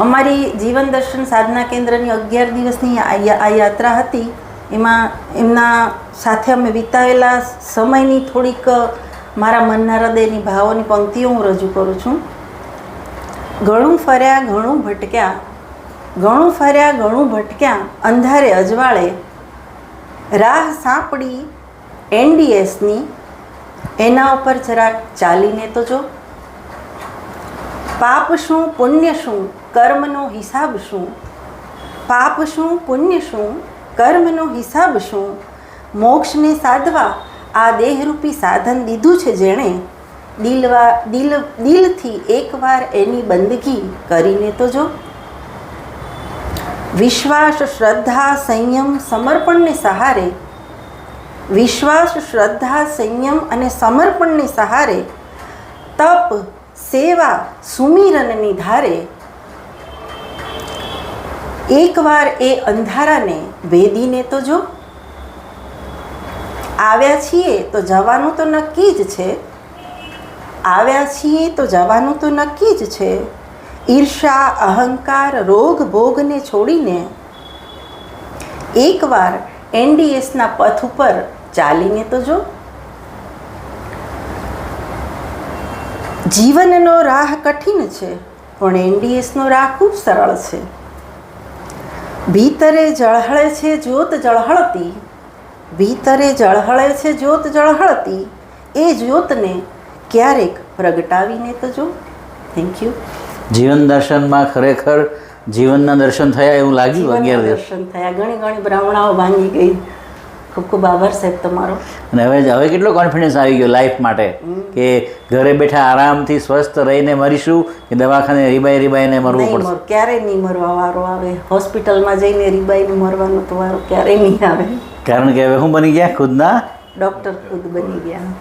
અમારી જીવન દર્શન સાધના કેન્દ્રની 11 દિવસની આ યાત્રા હતી. એમાં એમના સાથે અમે વિતાવેલા સમયની થોડીક મારા મનના હૃદયની ભાવોની પંક્તિઓ હું રજૂ કરું છું. ઘણું ફર્યા ઘણું ભટક્યા, ઘણું ફર્યા ઘણું ભટક્યા, અંધારે અજવાળે રાહ સાંપડી NDSની, એના ઉપર જરાક ચાલીને તો જો. પાપ શું પુણ્ય શું કર્મનો હિસાબ શું, પાપ શું પુણ્ય શું કર્મનો હિસાબ શું, મોક્ષને સાધવા આ દેહરૂપી સાધન દીધું છે જેણે, દિલથી એકવાર એની બંદગી કરીને તો જો. વિશ્વાસ શ્રદ્ધા સંયમ સમર્પણને સહારે, વિશ્વાસ શ્રદ્ધા સંયમ અને સમર્પણને સહારે, તપ સેવા સુમિરનની ધારે એકવાર એ અંધારાને વેદીને તો જો. આવ્યા છીએ તો જવાનું તો નક્કી જ છે, આવ્યા છીએ તો જવાનું તો નક્કી જ છે. ઈર્ષા અહંકાર રોગ ભોગને છોડીને એકવાર NDSના પથ ઉપર ચાલીને તો જો. જીવનનો રાહ કઠિન છે પણ NDSનો રાહ ખૂબ સરળ છે. ભીતરે ઝળહળે છે જ્યોત ઝળહળતી, ભીતરે ઝળહળે છે જ્યોત ઝળહળતી, એ જ્યોતને ક્યારેક પ્રગટાવીને તો જો. Thank you. જીવન દર્શનમાં ખરેખર જીવનના દર્શન થયા એવું લાગ્યું. 11 દિવસ દર્શન થયા, ઘણી બ્રાહ્મણાઓ ભાંગી ગઈ. ખૂબ ખૂબ આભાર સાહેબ તમારો. અને હવે કેટલો કોન્ફિડન્સ આવી ગયો લાઈફ માટે કે ઘરે બેઠા આરામથી સ્વસ્થ રહીને મરીશું કે દવાખાને રીબાઈને મરવું પડશે? ક્યારેય નહીં મરવા વારો આવે. હોસ્પિટલમાં જઈને રીબાઈને મરવાનો તો વારો ક્યારેય નહીં આવે, કારણ કે હવે હું બની ગયા ખુદના ડૉક્ટર ખુદ બની ગયા.